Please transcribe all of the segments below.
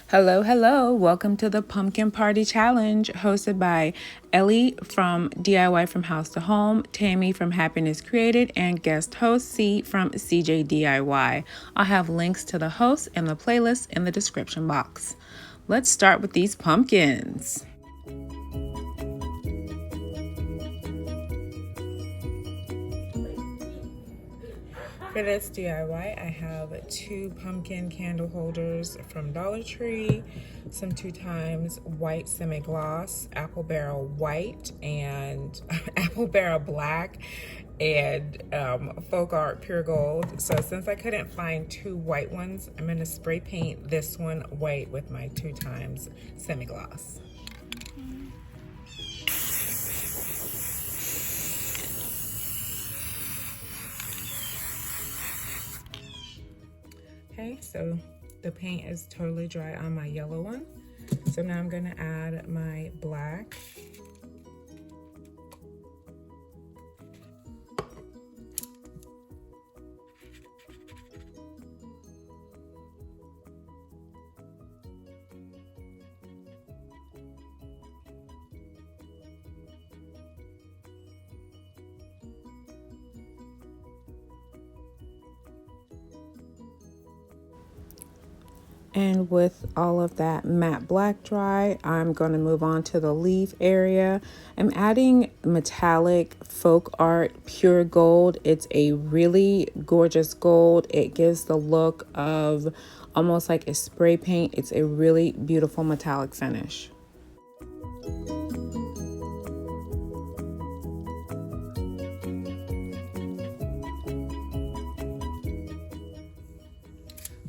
Hello, hello. Welcome to the Pumpkin Party Challenge hosted by Ellie from DIY from House to Home, Tammy from Happiness Created, and guest host C from CJ DIY. I'll have links to the hosts and the playlist in the description box. Let's start with these pumpkins. For this DIY, I have 2 pumpkin candle holders from Dollar Tree, some 2x white semi-gloss, apple barrel white, and apple barrel black, and folk art pure gold. So since I couldn't find 2 white ones, I'm going to spray paint this one white with my 2x semi-gloss. Okay, so the paint is totally dry on my yellow one. So now I'm gonna add my black. And with all of that matte black dry, I'm going to move on to the leaf area. I'm adding metallic folk art pure gold. It's a really gorgeous gold. It gives the look of almost like a spray paint. It's a really beautiful metallic finish.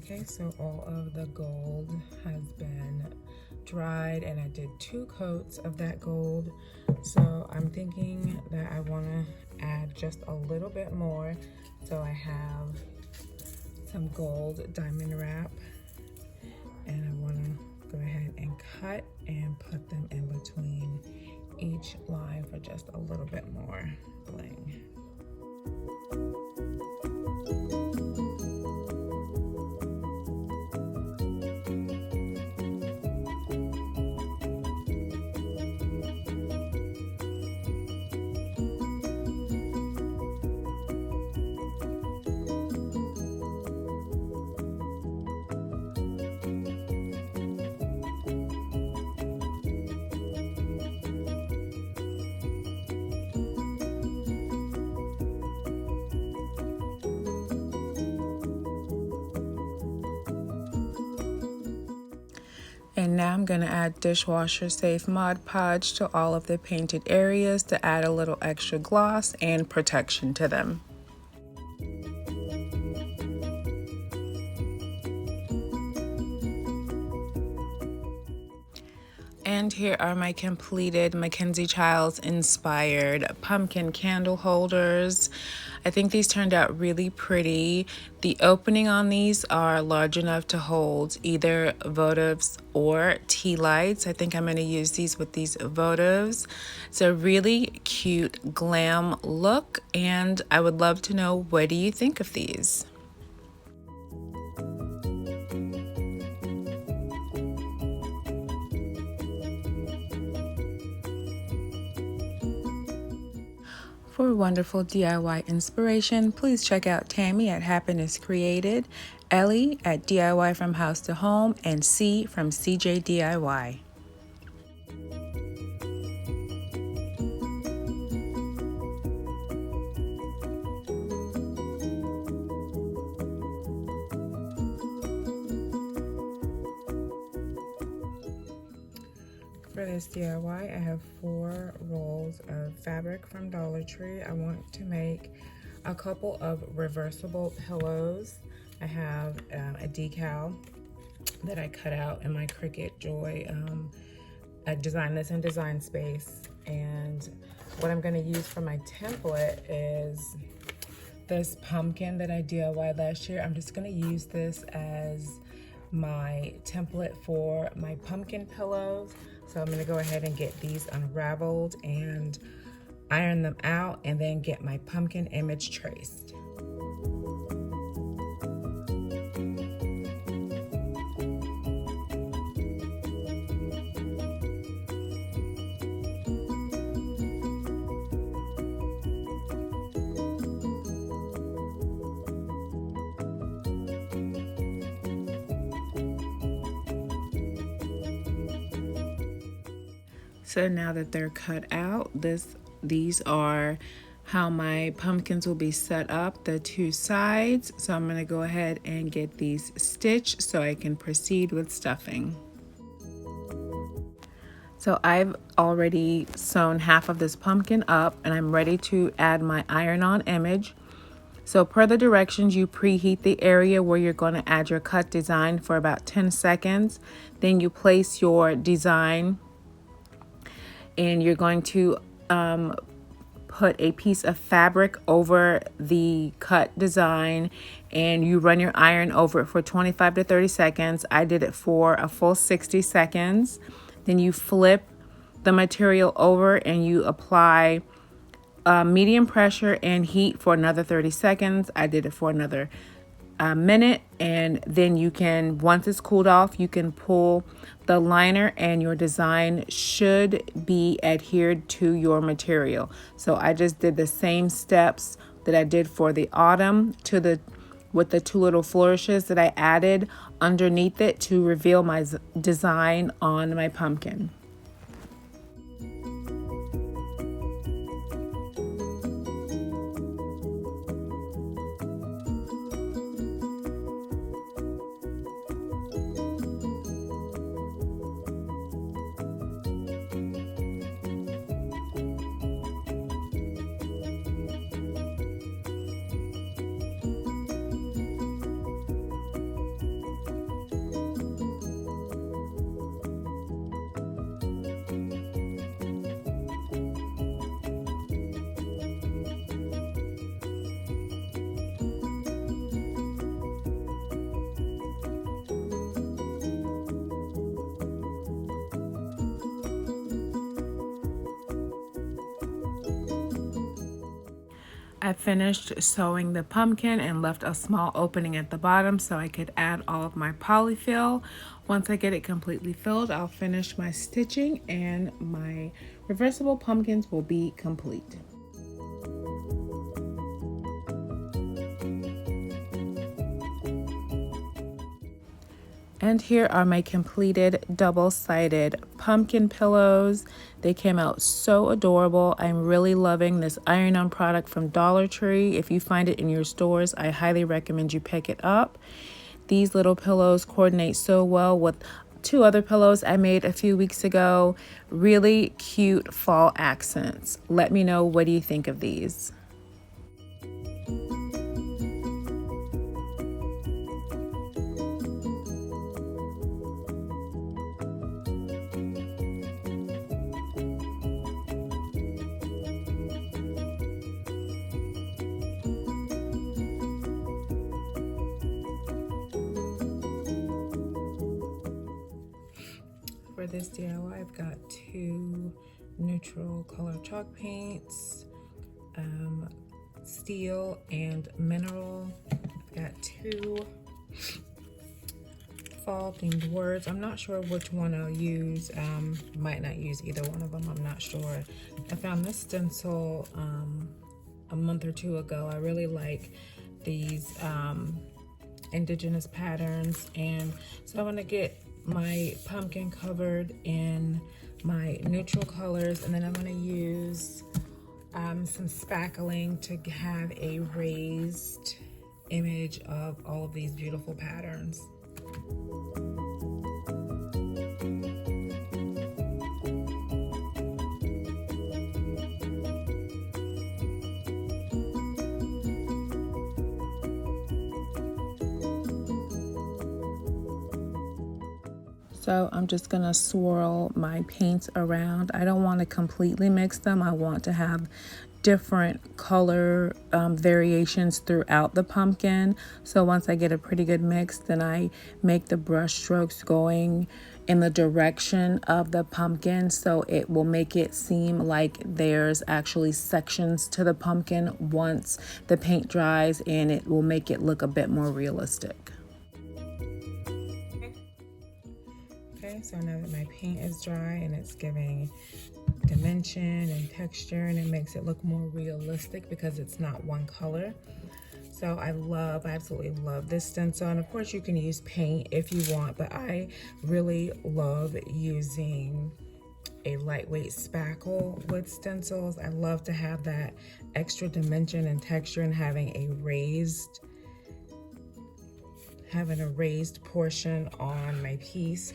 Okay, so all of the gold has been dried and I did 2 coats of that gold. So I'm thinking that I want to add just a little bit more. So I have some gold diamond wrap and I want to go ahead and cut and put them in between each line for just a little bit more bling. And now I'm going to add dishwasher safe Mod Podge to all of the painted areas to add a little extra gloss and protection to them. And here are my completed MacKenzie Childs inspired pumpkin candle holders. I think these turned out really pretty. The opening on these are large enough to hold either votives or tea lights. I think I'm going to use these with these votives. It's a really cute glam look, and I would love to know, what do you think of these? For wonderful DIY inspiration, please check out Tammy at Happiness Created, Ellie at DIY from House to Home, and C from CJ DIY. For this DIY, I have 4 rolls of fabric from Dollar Tree. I want to make a couple of reversible pillows. I have a decal that I cut out in my Cricut Joy. I designed this in Design Space, and what I'm going to use for my template is this pumpkin that I DIY'd last year. I'm just going to use this as my template for my pumpkin pillows. So I'm going to go ahead and get these unraveled and iron them out, and then get my pumpkin image traced. So now that they're cut out, these are how my pumpkins will be set up, the two sides. So I'm going to go ahead and get these stitched so I can proceed with stuffing. So I've already sewn half of this pumpkin up and I'm ready to add my iron-on image. So per the directions, you preheat the area where you're going to add your cut design for about 10 seconds. Then you place your design and you're going to put a piece of fabric over the cut design and you run your iron over it for 25 to 30 seconds. I did it for a full 60 seconds. Then you flip the material over and you apply medium pressure and heat for another 30 seconds. I did it for another minute, and then you can, once it's cooled off, you can pull the liner and your design should be adhered to your material. So I just did the same steps that I did for the autumn with the two little flourishes that I added underneath it to reveal my design on my pumpkin. I finished sewing the pumpkin and left a small opening at the bottom so I could add all of my polyfill. Once I get it completely filled, I'll finish my stitching and my reversible pumpkins will be complete. And here are my completed double-sided pumpkin pillows. They came out so adorable. I'm really loving this iron-on product from Dollar Tree. If you find it in your stores, I highly recommend you pick it up. These little pillows coordinate so well with two other pillows I made a few weeks ago. Really cute fall accents. Let me know, what do you think of these? For this DIY, I've got two neutral color chalk paints, steel and mineral. I've got two fall themed words. I'm not sure which one I'll use. Might not use either one of them, I'm not sure. I found this stencil a month or two ago. I really like these indigenous patterns, and so I want to get my pumpkin covered in my neutral colors, and then I'm going to use some spackling to have a raised image of all of these beautiful patterns. So I'm just gonna swirl my paints around. I don't want to completely mix them. I want to have different color variations throughout the pumpkin. So once I get a pretty good mix, then I make the brush strokes going in the direction of the pumpkin, so it will make it seem like there's actually sections to the pumpkin once the paint dries, and it will make it look a bit more realistic. Okay, so now that my paint is dry and it's giving dimension and texture, and it makes it look more realistic because it's not one color. So I absolutely love this stencil, and of course you can use paint if you want, but I really love using a lightweight spackle with stencils. I love to have that extra dimension and texture and having a raised portion on my piece.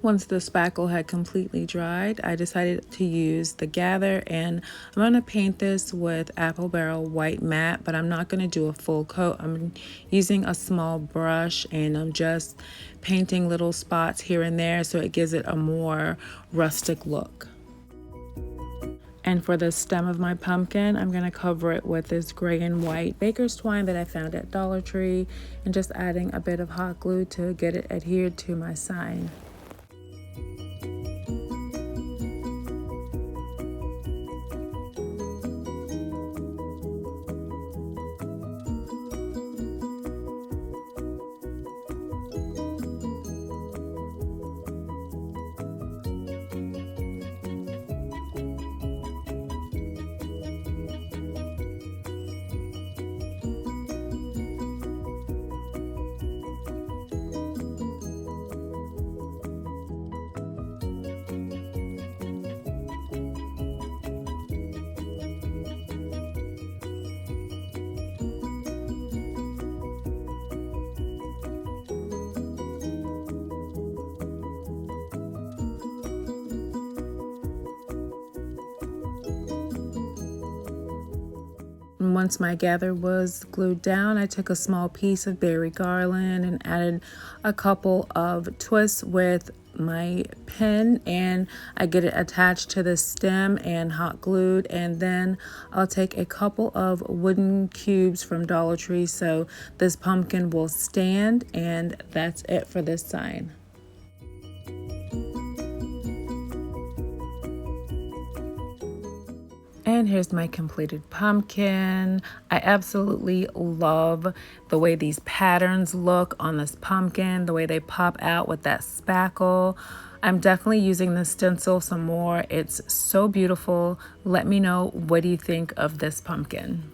Once the spackle had completely dried, I decided to use the gather, and I'm going to paint this with Apple Barrel White Matte, but I'm not going to do a full coat. I'm using a small brush and I'm just painting little spots here and there so it gives it a more rustic look. And for the stem of my pumpkin, I'm going to cover it with this gray and white baker's twine that I found at Dollar Tree, and just adding a bit of hot glue to get it adhered to my sign. And once my gather was glued down, I took a small piece of berry garland and added a couple of twists with my pen, and I get it attached to the stem and hot glued. And then I'll take a couple of wooden cubes from Dollar Tree so this pumpkin will stand, and that's it for this sign. And here's my completed pumpkin. I absolutely love the way these patterns look on this pumpkin, the way they pop out with that spackle. I'm definitely using the stencil some more. It's so beautiful. Let me know, what do you think of this pumpkin?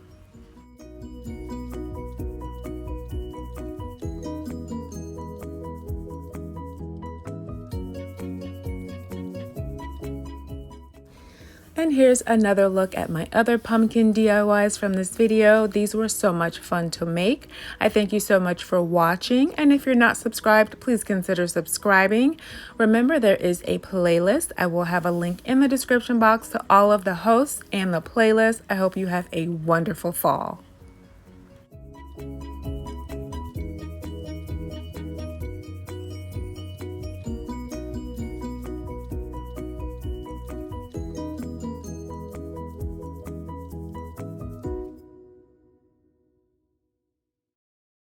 And here's another look at my other pumpkin DIYs from this video. These were so much fun to make. I thank you so much for watching. And if you're not subscribed, please consider subscribing. Remember, there is a playlist. I will have a link in the description box to all of the hosts and the playlist. I hope you have a wonderful fall.